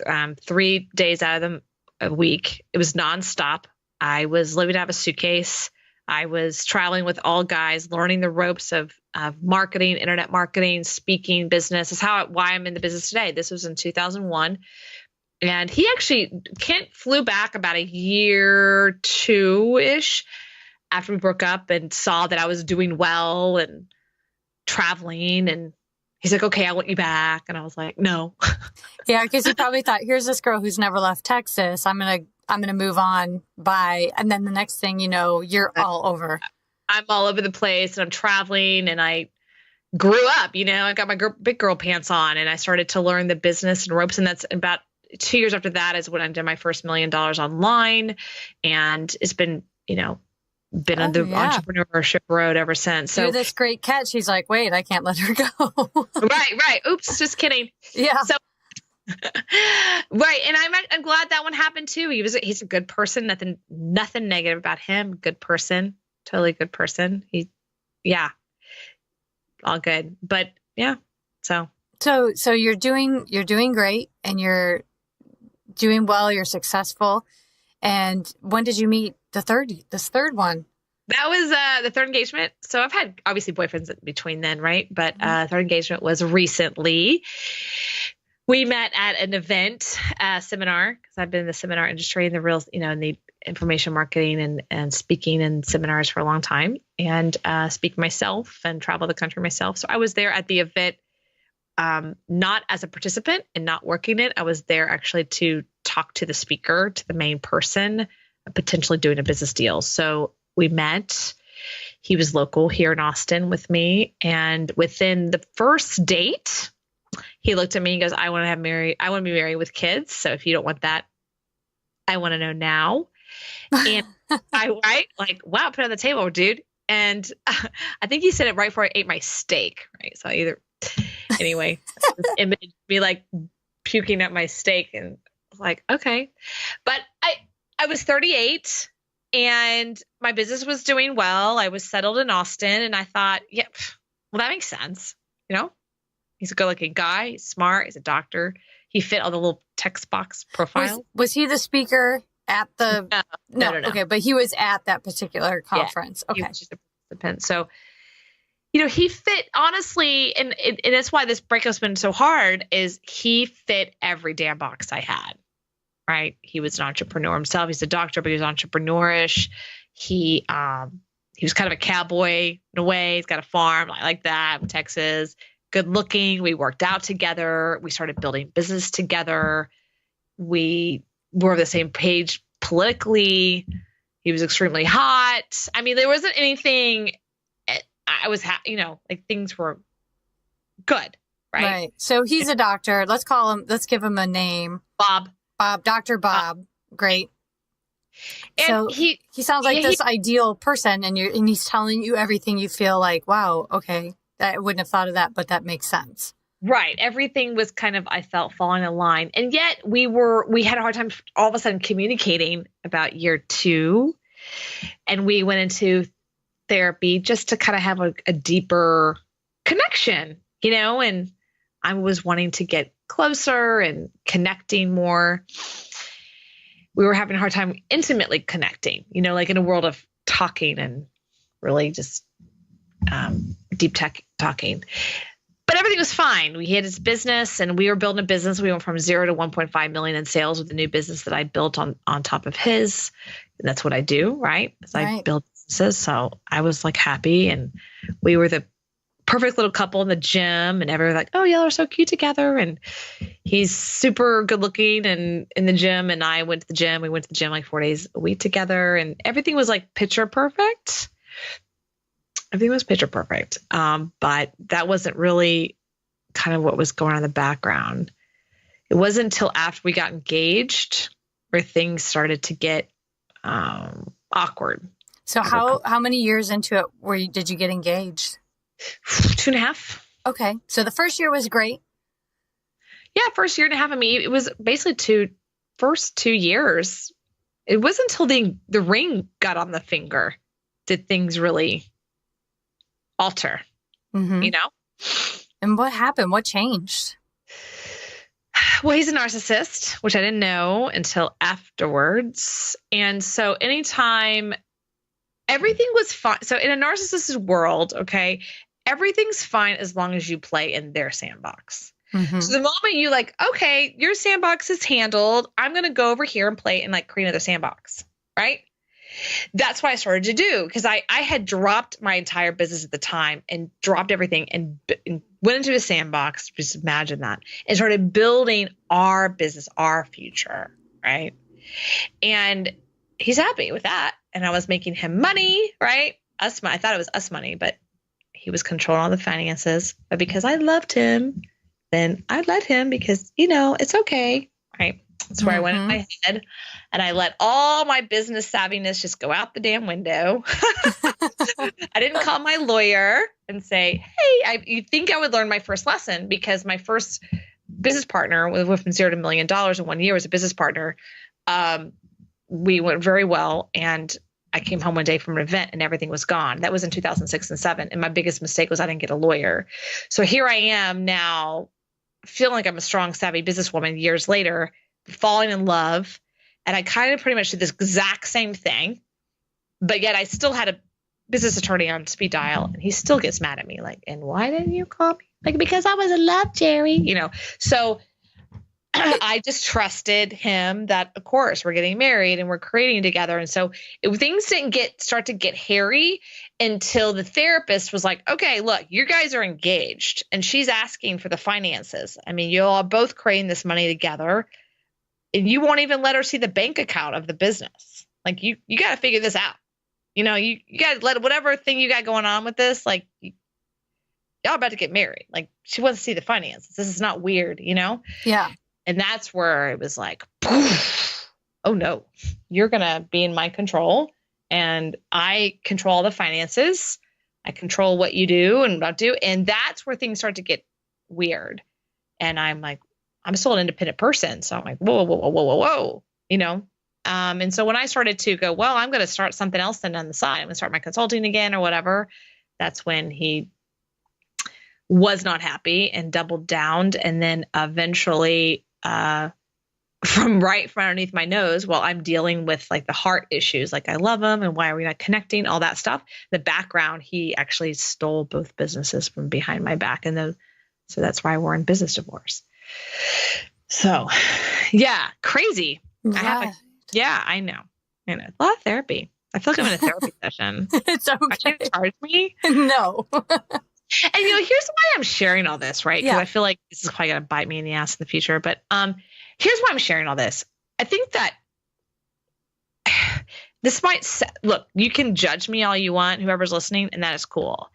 3 days out of a week. It was nonstop. I was living out of a suitcase. I was traveling with all guys, learning the ropes of marketing, internet marketing, speaking, business. That's why I'm in the business today. This was in 2001. And Kent flew back about a year, 2-ish after we broke up and saw that I was doing well and traveling. And he's like, okay, I want you back. And I was like, no. Yeah. Cause he probably thought, here's this girl who's never left Texas. I'm going to move on by, and then the next thing you know, you're all over. I'm all over the place and I'm traveling and I grew up, I got my big girl pants on and I started to learn the business and ropes. And that's about 2 years after that is when I did my first $1 million online. And it's been, on the entrepreneurship road ever since. So you're this great catch. He's like, wait, I can't let her go. Right. Oops. Just kidding. Yeah. So, right. And I'm glad that one happened too. He's a good person. Nothing negative about him. Good person. Totally good person. All good. But yeah. So you're doing great and you're doing well. You're successful. And when did you meet this third one? That was the third engagement. So I've had obviously boyfriends between then, right? But third engagement was recently. We met at an event, seminar, because I've been in the seminar industry in the real, in the information marketing and speaking in seminars for a long time, and speak myself and travel the country myself. So I was there at the event, not as a participant and not working it. I was there actually to talk to the speaker, to the main person, potentially doing a business deal. So we met. He was local here in Austin with me. And within the first date, he looked at me and goes, I want to be married with kids. So if you don't want that, I want to know now. And like, wow, put it on the table, dude. And I think he said it right before I ate my steak. Right. So anyway, this image me like puking at my steak and like, okay. But I was 38 and my business was doing well. I was settled in Austin and I thought, yeah, well, that makes sense. He's a good looking guy. He's smart. He's a doctor. He fit all the little text box profile. Was he the speaker at the? No. Okay. But he was at that particular conference. Yeah, okay. He was just a participant. So, he fit honestly. And that's why this breakup's been so hard is he fit every damn box I had. Right. He was an entrepreneur himself. He's a doctor, but he was entrepreneurish. He was kind of a cowboy in a way. He's got a farm like that in Texas. Good looking. We worked out together. We started building business together. We were on the same page politically. He was extremely hot. I mean, there wasn't anything. I was, like things were good. Right. So he's a doctor. Let's give him a name. Bob, Dr. Bob. Great. And so he sounds like this ideal person and he's telling you everything you feel like, wow, okay. I wouldn't have thought of that, but that makes sense. Right. Everything was kind of, I felt, falling in line. And yet we had a hard time all of a sudden communicating about year 2. And we went into therapy just to kind of have a deeper connection, and I was wanting to get closer and connecting more. We were having a hard time intimately connecting, like in a world of talking and really just deep tech talking. But everything was fine. We had his business and we were building a business. We went from 0 to 1.5 million in sales with the new business that I built on top of his. And that's what I do, right? I build businesses. So I was like happy and we were the perfect little couple in the gym and everyone was like, oh, y'all are so cute together. And he's super good looking and in the gym. And I went to the gym. We went to the gym like 4 days a week together and everything was like picture perfect. Everything was picture perfect. But that wasn't really kind of what was going on in the background. It wasn't until after we got engaged where things started to get awkward. So how many years into it did you get engaged? 2.5. Okay. So the first year was great. Yeah. First year and a half. I mean, it was basically first 2 years. It wasn't until the ring got on the finger did things really alter, And what happened? What changed? Well, he's a narcissist, which I didn't know until afterwards. And so anytime everything was fine. So in a narcissist's world, okay, everything's fine as long as you play in their sandbox. Mm-hmm. So the moment you like, okay, your sandbox is handled, I'm going to go over here and play and like create another sandbox, right? That's what I started to do because I had dropped my entire business at the time and dropped everything and went into a sandbox. Just imagine that and started building our business, our future. Right. And he's happy with that. And I was making him money, right? I thought it was us money, but he was controlling all the finances. But because I loved him, then I let him because, it's okay. Right. That's where I went in my head and I let all my business savviness just go out the damn window. I didn't call my lawyer and say, hey, you think I would learn my first lesson because my first business partner went from $0 to $1 million in 1 year as a business partner. We went very well. And I came home one day from an event and everything was gone. That was in 2006 and 2007. And my biggest mistake was I didn't get a lawyer. So here I am now feeling like I'm a strong, savvy businesswoman years later, falling in love. And I kind of pretty much did this exact same thing, but yet I still had a business attorney on speed dial and he still gets mad at me. Like, and why didn't you call me? Like, because I was in love, Jerry, So I just trusted him that, of course, we're getting married and we're creating together. And so things didn't start to get hairy until the therapist was like, okay, look, you guys are engaged and she's asking for the finances. I mean, you all are both creating this money together and you won't even let her see the bank account of the business. Like you got to figure this out. You got to let whatever thing you got going on with this, like y'all about to get married. Like she wants to see the finances. This is not weird, Yeah. And that's where it was like, poof, oh no, you're going to be in my control and I control all the finances. I control what you do and not do. And that's where things start to get weird. And I'm like, I'm still an independent person. So I'm like, whoa, whoa, whoa, whoa, whoa, whoa, And so when I started to go, well, I'm going to start something else then on the side. I'm going to start my consulting again or whatever. That's when he was not happy and doubled down. And then eventually, from underneath my nose, while I'm dealing with like the heart issues, like I love him and why are we not connecting, all that stuff. The background, he actually stole both businesses from behind my back. And so that's why we're in business divorce. So yeah, crazy. Right. I know. A lot of therapy. I feel like I'm in a therapy session. It's okay. Are you gonna charge me? No. And here's why I'm sharing all this, right? Because Yeah. I feel like this is probably gonna bite me in the ass in the future. But here's why I'm sharing all this. I think that this might look, you can judge me all you want, whoever's listening, and that is cool.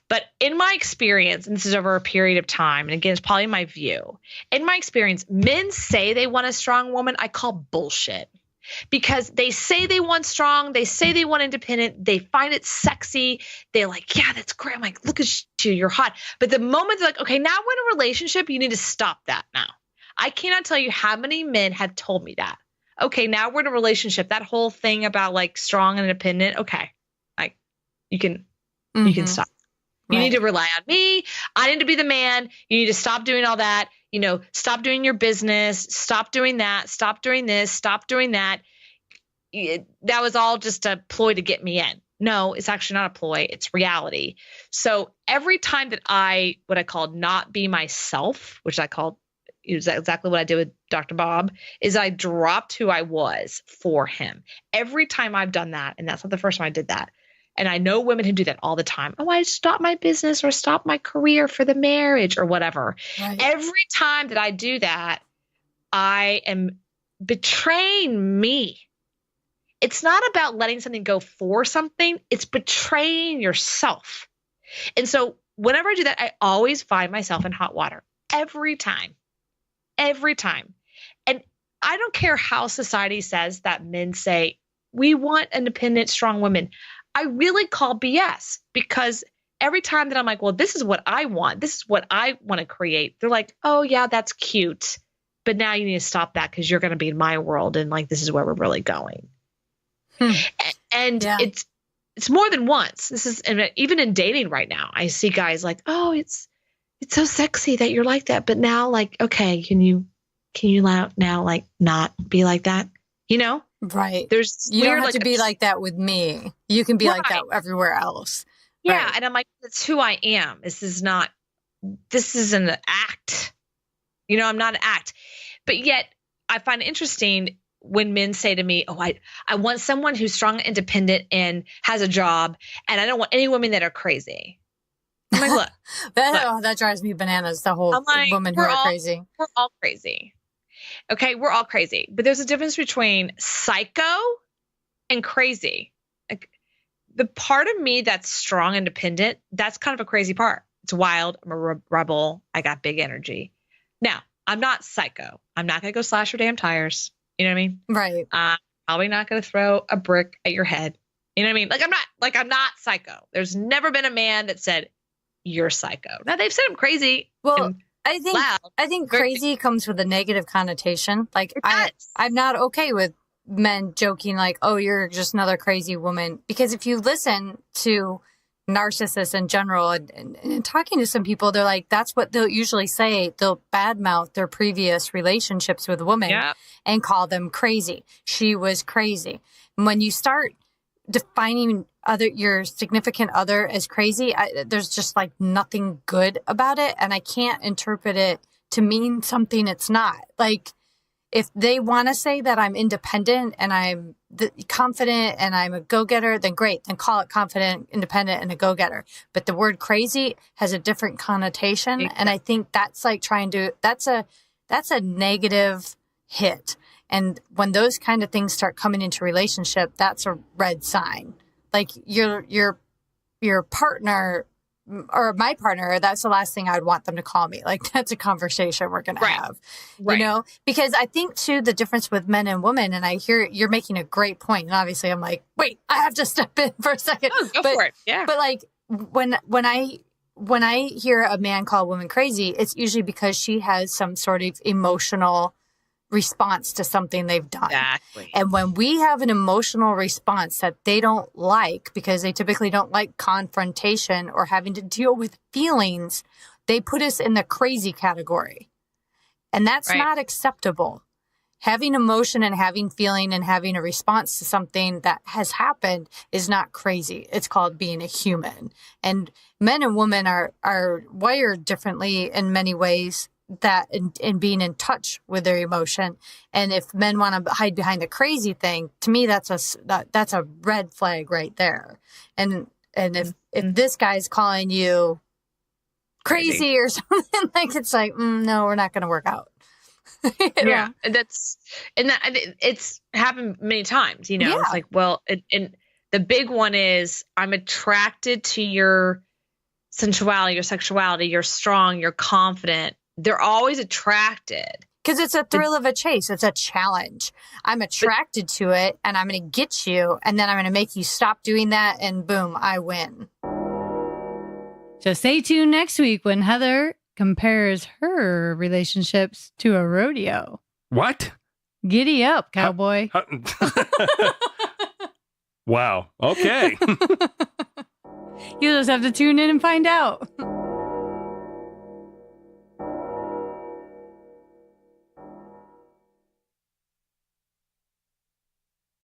But in my experience, and this is over a period of time, and again, it's probably my view. In my experience, men say they want a strong woman. I call bullshit. Because they say they want strong, they say they want independent, they find it sexy. They're like, yeah, that's great. I'm like, look at you, you're hot. But the moment they're like, okay, now we're in a relationship, you need to stop that now. I cannot tell you how many men have told me that. Okay, now we're in a relationship. That whole thing about like strong and independent, okay, like you can stop. You need to rely on me. I need to be the man. You need to stop doing all that. Stop doing your business. Stop doing that. Stop doing this. Stop doing that. That was all just a ploy to get me in. No, it's actually not a ploy. It's reality. So every time that what I called not be myself, which I called, is exactly what I did with Dr. Bob, is I dropped who I was for him. Every time I've done that, and that's not the first time I did that. And I know women who do that all the time. Oh, I stopped my business or stopped my career for the marriage or whatever. Right. Every time that I do that, I am betraying me. It's not about letting something go for something. It's betraying yourself. And so whenever I do that, I always find myself in hot water every time. Every time. And I don't care how society says that men say, we want independent, strong women. I really call BS because every time that I'm like, well, this is what I want. This is what I want to create. They're like, oh yeah, that's cute. But now you need to stop that because you're going to be in my world. And like, this is where we're really going. And yeah. It's more than once. This is, and even in dating right now, I see guys like, oh, it's so sexy that you're like that. But now like, okay, can you now like not be like that? Right. You don't have to be like that with me. You can be like that everywhere else. Yeah. Right. And I'm like, that's who I am. This is an act. I'm not an act. But yet I find it interesting when men say to me, oh, I want someone who's strong and independent and has a job. And I don't want any women that are crazy. I'm like, look. that drives me bananas. The whole women who are crazy. We're all crazy. Okay, we're all crazy, but there's a difference between psycho and crazy. Like, the part of me that's strong, independent, that's kind of a crazy part. It's wild. I'm a rebel. I got big energy. Now, I'm not psycho. I'm not going to go slash your damn tires. You know what I mean? Right. I'm probably not going to throw a brick at your head. You know what I mean? I'm not psycho. There's never been a man that said, you're psycho. Now, they've said I'm crazy. Well, I think crazy comes with a negative connotation. Like I'm not okay with men joking like, oh, you're just another crazy woman. Because if you listen to narcissists in general and talking to some people, they're like, that's what they'll usually say. They'll badmouth their previous relationships with women and call them crazy. She was crazy. And when you start defining your significant other as crazy, there's just like nothing good about it. And I can't interpret it to mean something it's not. Like, if they want to say that I'm independent and I'm confident and I'm a go-getter, then great. Then call it confident, independent, and a go-getter. But the word crazy has a different connotation. Exactly. And I think that's like that's a negative hit. And when those kind of things start coming into relationship, that's a red sign. Like your partner or my partner, that's the last thing I would want them to call me. Like, that's a conversation we're going to have, you know, because I think too, the difference with men and women, and I hear you're making a great point. And obviously I'm like, wait, I have to step in for a second. Oh, go for it. Yeah. But like when I hear a man call a woman crazy, it's usually because she has some sort of emotional response to something they've done. Exactly. And when we have an emotional response that they don't like, because they typically don't like confrontation or having to deal with feelings, they put us in the crazy category. And that's not acceptable. Having emotion and having feeling and having a response to something that has happened is not crazy. It's called being a human. And men and women are wired differently in many ways, that and being in touch with their emotion. And if men want to hide behind the crazy thing, to me, that's a red flag right there. And if this guy's calling you crazy or something, like, it's like, no, we're not going to work out. Yeah. It's happened many times, you know. Yeah. It's like, well, and the big one is, I'm attracted to your sensuality, your sexuality, you're strong, you're confident. They're always attracted. Because it's a thrill of a chase. It's a challenge. I'm attracted to it, and I'm going to get you, and then I'm going to make you stop doing that, and boom, I win. So stay tuned next week when Heather compares her relationships to a rodeo. What? Giddy up, cowboy. Wow. Okay. You'll just have to tune in and find out.